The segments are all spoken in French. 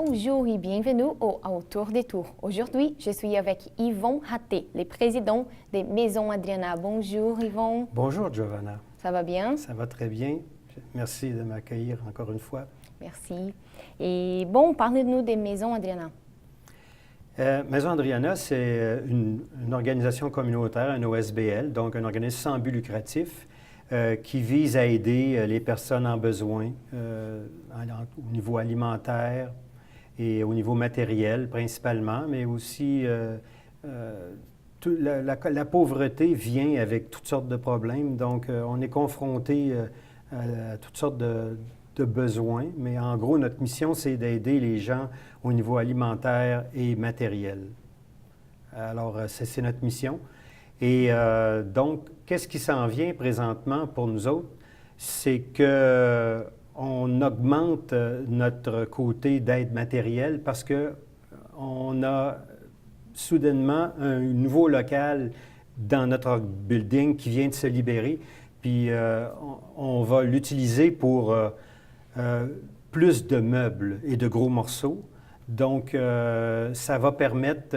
bonjour et bienvenue au Autour des Tours. Aujourd'hui, je suis avec Yvon Hatté, le président des Maisons Adriana. Bonjour Yvon. Bonjour Giovanna. Ça va bien? Ça va très bien. Merci de m'accueillir encore une fois. Merci. Et bon, parlez-nous des Maisons Adriana. Maison Adriana, c'est une organisation communautaire, un OSBL, donc un organisme sans but lucratif qui vise à aider les personnes en besoin au niveau alimentaire et au niveau matériel principalement, mais aussi la pauvreté vient avec toutes sortes de problèmes, donc on est confronté à toutes sortes de besoins, mais en gros, notre mission, c'est d'aider les gens au niveau alimentaire et matériel. Alors, c'est notre mission. Et donc, qu'est-ce qui s'en vient présentement pour nous autres? C'est qu'on augmente notre côté d'aide matérielle parce qu'on a soudainement un nouveau local dans notre building qui vient de se libérer, puis on va l'utiliser pour plus de meubles et de gros morceaux. Donc, ça va permettre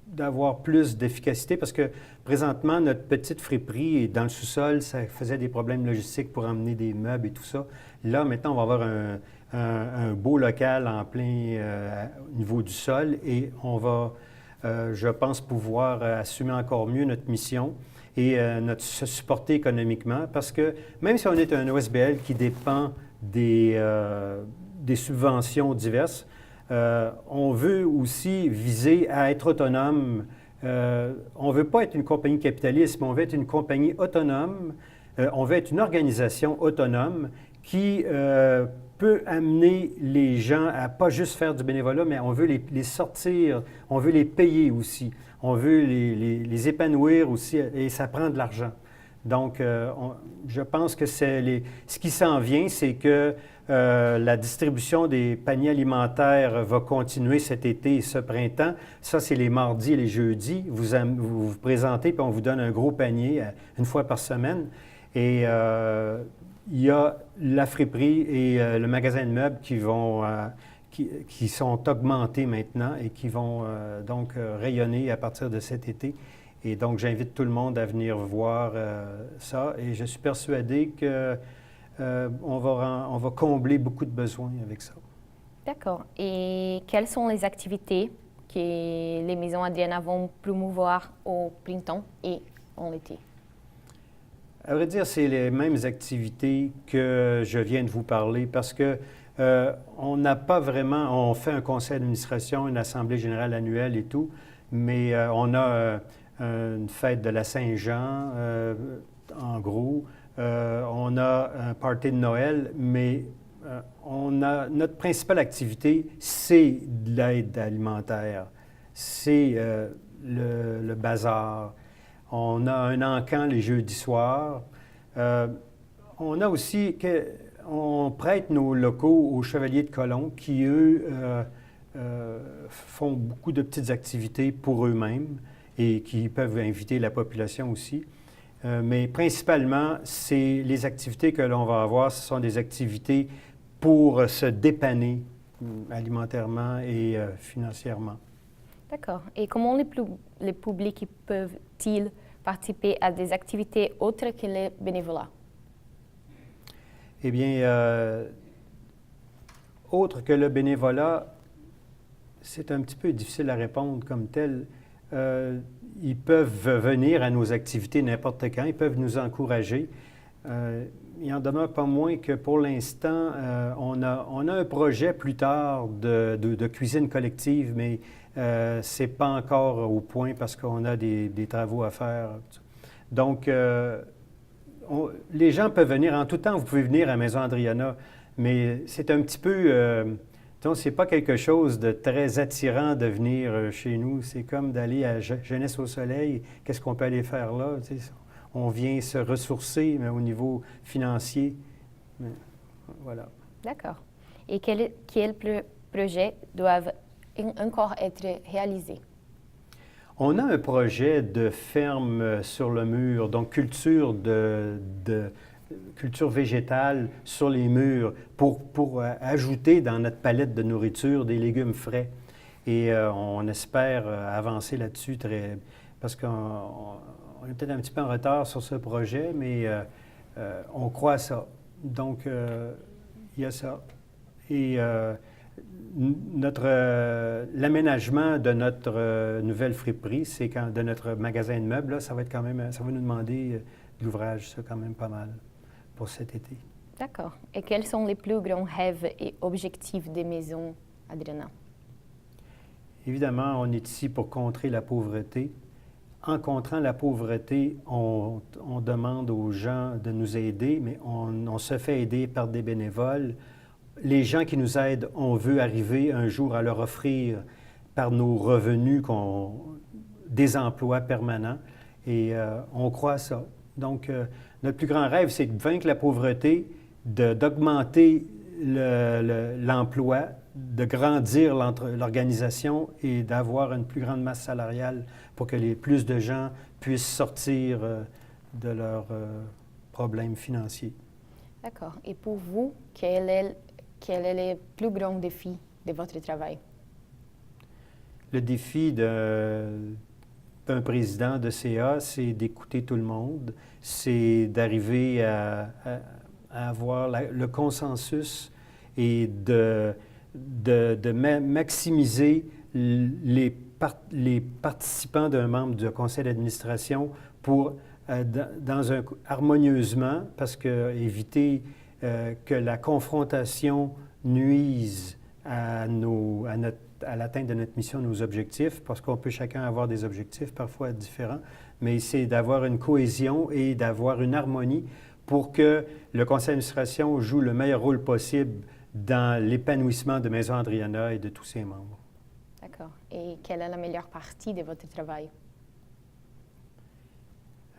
d'avoir plus d'efficacité parce que présentement, notre petite friperie dans le sous-sol, ça faisait des problèmes logistiques pour emmener des meubles et tout ça. Là, maintenant, on va avoir un beau local en plein au niveau du sol et on va, je pense, pouvoir assumer encore mieux notre mission et se supporter économiquement parce que même si on est un OSBL qui dépend des subventions diverses, on veut aussi viser à être autonome. On ne veut pas être une compagnie capitaliste, mais on veut être une compagnie autonome. On veut être une organisation autonome qui peut amener les gens à pas juste faire du bénévolat, mais on veut les sortir, on veut les payer aussi. On veut les épanouir aussi, et ça prend de l'argent. Donc, je pense que ce qui s'en vient, c'est que la distribution des paniers alimentaires va continuer cet été et ce printemps. Ça, c'est les mardis et les jeudis. Vous vous présentez, puis on vous donne un gros panier une fois par semaine. Et il y a la friperie et le magasin de meubles qui sont augmentés maintenant et qui vont donc rayonner à partir de cet été. Et donc, j'invite tout le monde à venir voir ça. Et je suis persuadé qu'on va combler beaucoup de besoins avec ça. D'accord. Et quelles sont les activités que les Maisons Adriana vont promouvoir au printemps et en été? À vrai dire, c'est les mêmes activités que je viens de vous parler parce que on n'a pas vraiment... On fait un conseil d'administration, une assemblée générale annuelle et tout, mais on a une fête de la Saint-Jean, en gros. On a un party de Noël, mais notre principale activité, c'est de l'aide alimentaire. C'est le bazar. On a un encan les jeudis soirs. On a aussi... On prête nos locaux aux Chevaliers de Colomb qui, eux, font beaucoup de petites activités pour eux-mêmes et qui peuvent inviter la population aussi. Mais principalement, c'est les activités que l'on va avoir, ce sont des activités pour se dépanner alimentairement et financièrement. D'accord. Et comment les publics peuvent-ils participer à des activités autres que le bénévolat? Eh bien, autre que le bénévolat, c'est un petit peu difficile à répondre comme tel. Ils peuvent venir à nos activités n'importe quand, ils peuvent nous encourager. Il en demeure pas moins que pour l'instant, on a un projet plus tard de cuisine collective, mais ce n'est pas encore au point parce qu'on a des travaux à faire. Donc, les gens peuvent venir en tout temps. Vous pouvez venir à Maison Adriana, mais c'est un petit peu... donc, ce n'est pas quelque chose de très attirant de venir chez nous. C'est comme d'aller à Jeunesse au Soleil. Qu'est-ce qu'on peut aller faire là? Tu sais, on vient se ressourcer, mais au niveau financier. Mais, voilà. D'accord. Et quels projets doivent encore être réalisés? On a un projet de ferme sur le mur, donc culture culture végétale sur les murs pour ajouter dans notre palette de nourriture des légumes frais. Et on espère avancer là-dessus parce qu'on est peut-être un petit peu en retard sur ce projet, mais on croit à ça. Donc, il y a ça. Et l'aménagement de notre nouvelle friperie, de notre magasin de meubles, là, ça va être quand même, ça va nous demander de l'ouvrage, ça, quand même pas mal pour cet été. D'accord. Et quels sont les plus grands rêves et objectifs des maisons Adriana? Évidemment, on est ici pour contrer la pauvreté. En contrant la pauvreté, on demande aux gens de nous aider, mais on se fait aider par des bénévoles. Les gens qui nous aident, on veut arriver un jour à leur offrir par nos revenus des emplois permanents. Et on croit à ça. Donc, notre plus grand rêve, c'est de vaincre la pauvreté, d'augmenter l'emploi, de grandir l'organisation et d'avoir une plus grande masse salariale pour que plus de gens puissent sortir de leurs problèmes financiers. D'accord. Et pour vous, quel est le plus grand défi de votre travail? Le défi d'un président de CA, c'est d'écouter tout le monde, c'est d'arriver à avoir le consensus et de maximiser les participants d'un membre du conseil d'administration pour, harmonieusement, parce que éviter que la confrontation nuise à l'atteinte de notre mission, nos objectifs, parce qu'on peut chacun avoir des objectifs parfois différents, mais c'est d'avoir une cohésion et d'avoir une harmonie pour que le conseil d'administration joue le meilleur rôle possible dans l'épanouissement de Maison Adriana et de tous ses membres. D'accord. Et quelle est la meilleure partie de votre travail?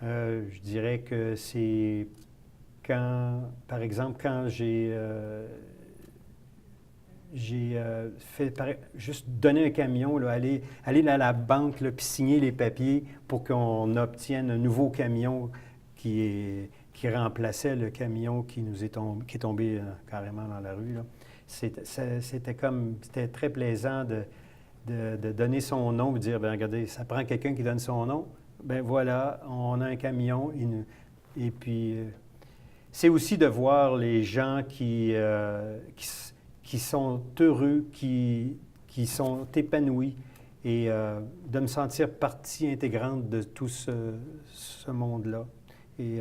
Je dirais que c'est par exemple, quand j'ai juste donner un camion, là, aller à la banque là, puis signer les papiers pour qu'on obtienne un nouveau camion qui remplaçait le camion qui est tombé carrément dans la rue. C'était très plaisant de donner son nom et de dire, bien, regardez, ça prend quelqu'un qui donne son nom. Ben voilà, on a un camion. Et puis, c'est aussi de voir les gens qui sont heureux, qui sont épanouis et de me sentir partie intégrante de tout ce monde-là. Et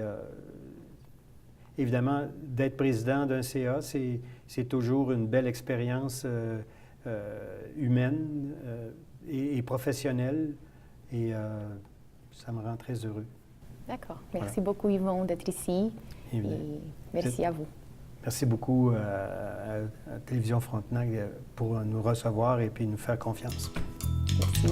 évidemment, d'être président d'un CA, c'est toujours une belle expérience humaine et professionnelle et ça me rend très heureux. D'accord. Merci beaucoup, Yvon, d'être ici et merci à vous. Merci beaucoup à Télévision Frontenac pour nous recevoir et puis nous faire confiance. Merci.